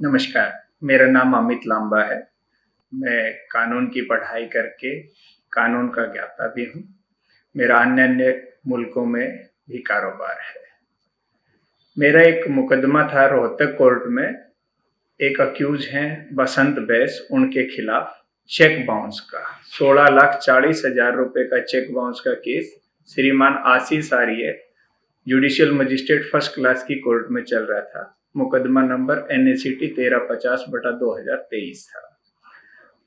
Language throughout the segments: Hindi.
नमस्कार, मेरा नाम अमित लांबा है। मैं कानून की पढ़ाई करके कानून का ज्ञाता भी हूँ। मेरा अन्य मुल्कों में भी कारोबार है। मेरा एक मुकदमा था रोहतक कोर्ट में। एक अक्यूज हैं बसंत बैस, उनके खिलाफ चेक बाउंस का 16,40,000 रुपए का चेक बाउंस का केस श्रीमान आशीष आर्य जुडिशियल मजिस्ट्रेट फर्स्ट क्लास की कोर्ट में चल रहा था। मुकदमा नंबर NACT 1350/2023 था।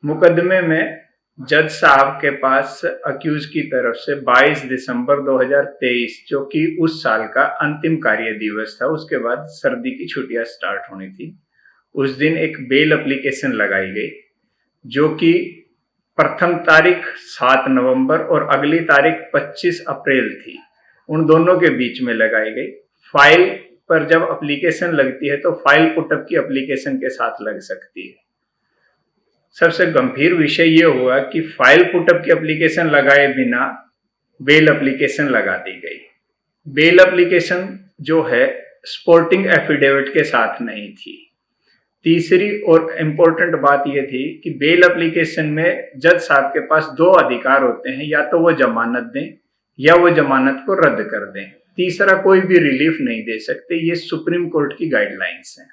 मुकदमे में जज साहब के पास अक्यूज की तरफ से 22 दिसंबर 2023, जो कि उस साल का अंतिम कार्य दिवस था, उसके बाद सर्दी की छुट्टियां स्टार्ट होनी थी, उस दिन एक बेल एप्लीकेशन लगाई गई, जो कि प्रथम तारीख 7 नवंबर और अगली तारीख 25 अप्रैल थी। उन दोनों के बीच में लगाई गई। फाइल पर जब एप्लीकेशन लगती है तो फाइल पुटअप की एप्लीकेशन के साथ लग सकती है। सबसे गंभीर विषय ये हुआ कि फाइल पुटअप की एप्लीकेशन लगाए बिना बेल एप्लीकेशन लगा दी गई। बेल एप्लीकेशन जो है स्पोर्टिंग एफिडेविट के साथ नहीं थी। तीसरी और इम्पोर्टेंट बात यह थी कि बेल एप्लीकेशन में जज साहब के पास दो अधिकार होते हैं, या तो वो जमानत दें या वो जमानत को रद्द कर दें। तीसरा कोई भी रिलीफ नहीं दे सकते। ये सुप्रीम कोर्ट की गाइडलाइंस हैं।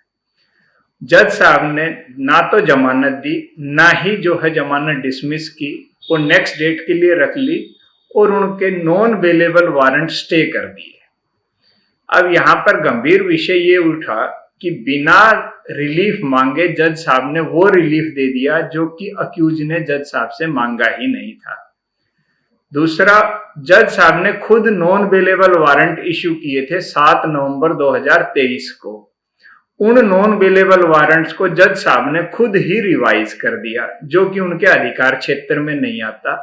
जज साहब ने ना तो जमानत दी, ना ही जो है जमानत डिसमिस की, वो नेक्स्ट डेट के लिए रख ली और उनके नॉन बेलेबल वारंट स्टे कर दिए। अब यहाँ पर गंभीर विषय ये उठा कि बिना रिलीफ मांगे जज साहब ने वो रिलीफ दे दिया जो कि अक्यूज ने जज साहब से मांगा ही नहीं था। दूसरा, जज साहब ने खुद नॉन बेलेबल वारंट इश्यू किए थे 7 नवंबर 2023 को। उन नॉन बेलेबल वारंट्स को जज साहब ने खुद ही रिवाइज कर दिया, जो कि उनके अधिकार क्षेत्र में नहीं आता।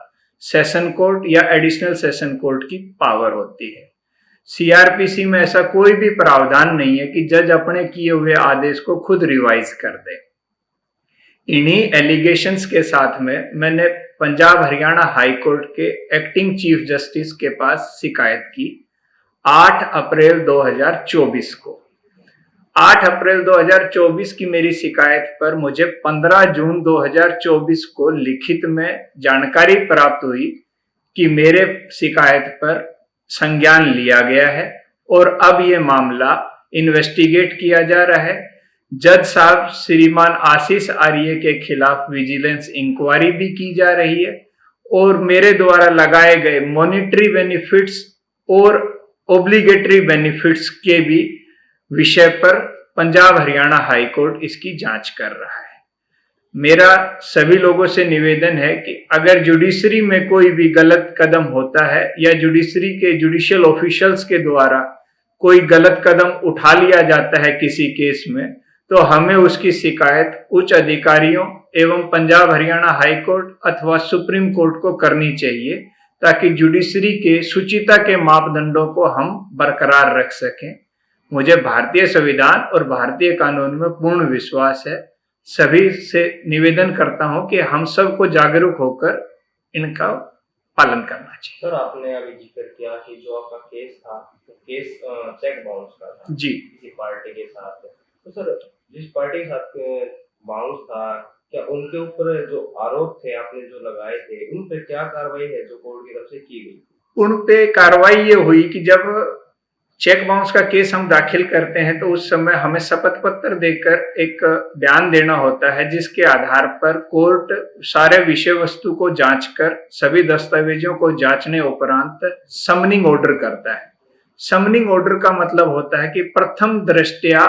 सेशन कोर्ट या एडिशनल सेशन कोर्ट की पावर होती है। CRPC में ऐसा कोई भी प्रावधान नहीं है कि जज अपने किए हुए आदेश को खुद रिवाइज कर दे। इन्हीं एलिगेशंस के साथ में मैंने पंजाब हरियाणा हाई कोर्ट के एक्टिंग चीफ जस्टिस के पास शिकायत की 8 अप्रैल 2024 को। 8 अप्रैल 2024 की मेरी शिकायत पर मुझे 15 जून 2024 को लिखित में जानकारी प्राप्त हुई कि मेरे शिकायत पर संज्ञान लिया गया है और अब ये मामला इन्वेस्टिगेट किया जा रहा है। जज साहब श्रीमान आशीष आर्य के खिलाफ विजिलेंस इंक्वायरी भी की जा रही है और मेरे द्वारा लगाए गए मॉनिटरी बेनिफिट्स और ओब्लिगेटरी बेनिफिट्स के भी विषय पर पंजाब हरियाणा हाई कोर्ट इसकी जांच कर रहा है। मेरा सभी लोगों से निवेदन है कि अगर जुडिशरी में कोई भी गलत कदम होता है या जुडिशरी के जुडिशियल ऑफिशियल्स के द्वारा कोई गलत कदम उठा लिया जाता है किसी केस में, तो हमें उसकी शिकायत उच्च अधिकारियों एवं पंजाब हरियाणा हाई कोर्ट अथवा सुप्रीम कोर्ट को करनी चाहिए, ताकि जुडिशरी के शुचिता के मापदंडों को हम बरकरार रख सकें। मुझे भारतीय संविधान और भारतीय कानून में पूर्ण विश्वास है। सभी से निवेदन करता हूं कि हम सबको जागरूक होकर इनका पालन करना चाहिए। सर, आपने अभी जिक्र किया कि जो आपका केस था, तो केस चेक बाउंस का था जी, किसी पार्टी के साथ। तो सर, जिस पार्टी के साथ बाउंस था, क्या उनके ऊपर जो आरोप थे आपने जो लगाए थे, उन पे क्या कार्रवाई है जो कोर्ट की तरफ से की गई? उन पे कार्रवाई ये हुई कि जब चेक बाउंस का केस हम दाखिल करते हैं तो उस समय हमें शपथ पत्र देकर एक बयान देना होता है, जिसके आधार पर कोर्ट सारे विषय वस्तु को जांचकर सभी दस्तावेजों को जांचने उपरांत समनिंग ऑर्डर करता है। समनिंग ऑर्डर का मतलब होता है कि प्रथम दृष्टया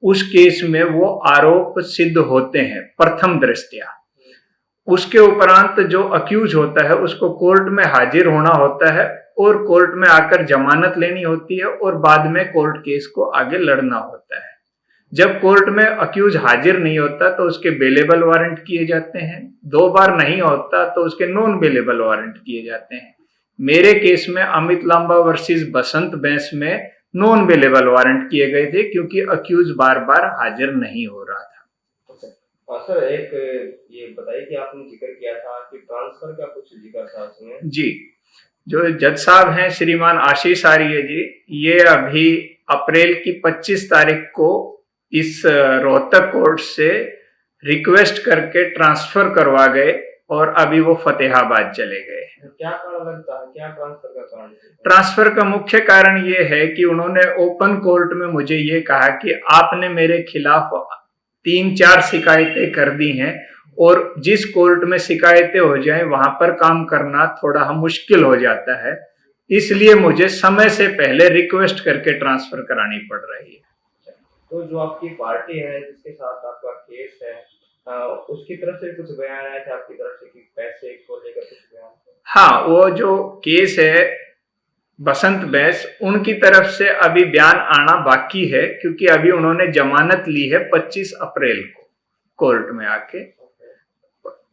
उस केस में वो आरोप सिद्ध होते हैं, प्रथम दृष्टया। उसके उपरांत जो अक्यूज होता है उसको कोर्ट में हाजिर होना होता है और कोर्ट में आकर जमानत लेनी होती है और बाद में कोर्ट केस को आगे लड़ना होता है। जब कोर्ट में अक्यूज हाजिर नहीं होता तो उसके बेलेबल वारंट किए जाते हैं, 2 बार नहीं होता तो उसके नॉन बेलेबल वारंट किए जाते हैं। मेरे केस में अमित लांबा वर्सेस बसंत बैस में नॉन बेलेबल वारंट किए गए थे, क्योंकि अक्यूज बार बार हाजिर नहीं हो रहा था। सर, एक ये बताइए कि आपने जिक्र किया था कि ट्रांसफर का कुछ जिक्र था उसमें। जी, जो जज साहब हैं श्रीमान आशीष आर्य जी, ये अभी अप्रैल की 25 तारीख को इस रोहतक कोर्ट से रिक्वेस्ट करके ट्रांसफर करवा गए और अभी वो फतेहाबाद चले गए। क्या कारण लगता है, क्या ट्रांसफर का कारण? ट्रांसफर का मुख्य कारण ये है कि उन्होंने ओपन कोर्ट में मुझे ये कहा कि आपने मेरे खिलाफ 3-4 शिकायतें कर दी हैं और जिस कोर्ट में शिकायतें हो जाएं वहां पर काम करना थोड़ा मुश्किल हो जाता है, इसलिए मुझे समय से पहले रिक्वेस्ट करके ट्रांसफर करानी पड़ रही है। तो जो आपकी पार्टी है जिसके साथ आपका केस है, उसकी तरफ से कुछ बयान आया था आपकी तरफ से कि पैसे को लेकर कुछ बयान? हाँ, वो जो केस है बसंत बैस, उनकी तरफ से अभी बयान आना बाकी है क्योंकि अभी उन्होंने जमानत ली है 25 अप्रैल को कोर्ट में आके।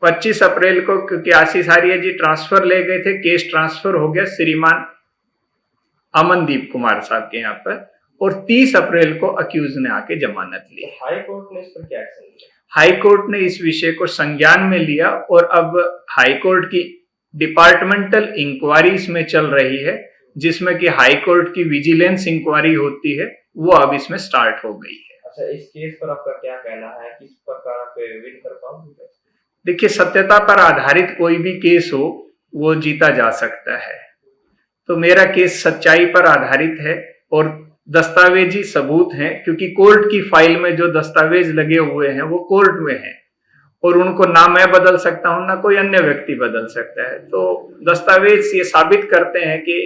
25 अप्रैल को, क्योंकि आशीष आर्य जी ट्रांसफर ले गए थे, केस ट्रांसफर हो गया श्रीमान अमनदीप कुमार साहब के यहाँ पर, और 30 अप्रैल को अक्यूज ने आके जमानत ली। हाई कोर्ट ने इस पर क्या एक्शन लिया? हाई कोर्ट ने इस विषय को संज्ञान में लिया और अब हाई कोर्ट की डिपार्टमेंटल इंक्वायरी इसमें चल रही है, जिसमें कि हाई कोर्ट की विजिलेंस इंक्वायरी होती है, वो अब इसमें स्टार्ट हो गई है। अच्छा, इस केस पर आपका क्या कहना है, किस प्रकार आप विन कर पाओगे? देखिए, सत्यता पर आधारित कोई भी केस हो वो जीता जा सकता है, तो मेरा केस सच्चाई पर आधारित है और दस्तावेजी सबूत हैं, क्योंकि कोर्ट की फाइल में जो दस्तावेज लगे हुए हैं वो कोर्ट में हैं और उनको ना मैं बदल सकता हूं ना कोई अन्य व्यक्ति बदल सकता है। तो दस्तावेज ये साबित करते हैं कि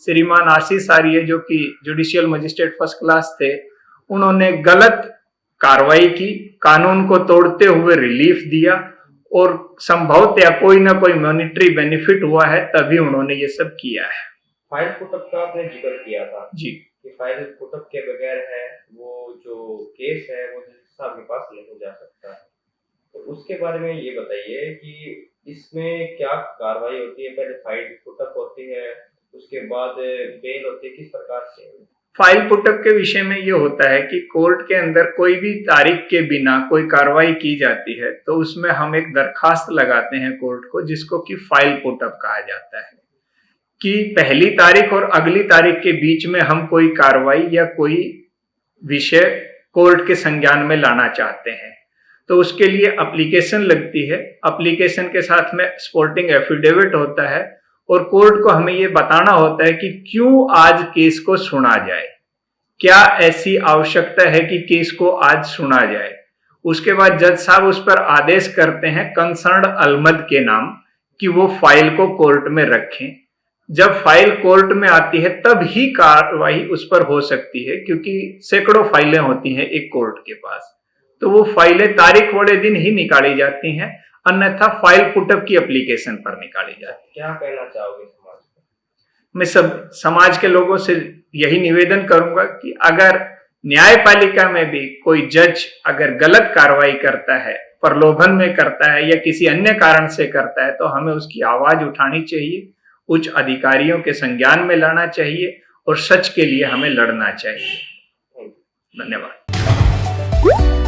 श्रीमान आशीष आर्य जो कि जुडिशियल मजिस्ट्रेट फर्स्ट क्लास थे, उन्होंने गलत कार्रवाई की, कानून को तोड़ते हुए रिलीफ दिया और संभवतः कोई ना कोई मॉनिटरी बेनिफिट हुआ है, तभी उन्होंने ये सब किया है। फाइल पुटअप का आपने जिक्र किया था जी, कि फाइल पुटअप के बगैर है वो जो केस है वो जज साहब के पास नहीं जा सकता, तो उसके बारे में ये बताइए कि इसमें क्या कार्रवाई होती है? पहले फाइल पुटअप होती है, उसके बाद बेल होती है, किस प्रकार से? फाइल पुटअप के विषय में ये होता है कि कोर्ट के अंदर कोई भी तारीख के बिना कोई कार्रवाई की जाती है तो उसमें हम एक दरखास्त लगाते हैं कोर्ट को, जिसको कि फाइल पुटअप कहा जाता है, कि पहली तारीख और अगली तारीख के बीच में हम कोई कार्रवाई या कोई विषय कोर्ट के संज्ञान में लाना चाहते हैं, तो उसके लिए एप्लीकेशन लगती है। एप्लीकेशन के साथ में सपोर्टिंग एफिडेविट होता है और कोर्ट को हमें ये बताना होता है कि क्यों आज केस को सुना जाए, क्या ऐसी आवश्यकता है कि केस को आज सुना जाए। उसके बाद जज साहब उस पर आदेश करते हैं कंसर्न्ड अलमद के नाम कि वो फाइल को कोर्ट में रखें। जब फाइल कोर्ट में आती है तब ही कार्रवाई उस पर हो सकती है, क्योंकि सैकड़ों फाइलें होती हैं एक कोर्ट के पास, तो वो फाइलें तारीख वाले दिन ही निकाली जाती हैं, अन्यथा फाइल पुटअप की एप्लीकेशन पर निकाली जाती है। क्या कहना चाहोगे समाज को? मैं सब समाज के लोगों से यही निवेदन करूंगा कि अगर न्यायपालिका में भी कोई जज अगर गलत कार्रवाई करता है, प्रलोभन में करता है या किसी अन्य कारण से करता है, तो हमें उसकी आवाज उठानी चाहिए, उच्च अधिकारियों के संज्ञान में लाना चाहिए और सच के लिए हमें लड़ना चाहिए। धन्यवाद।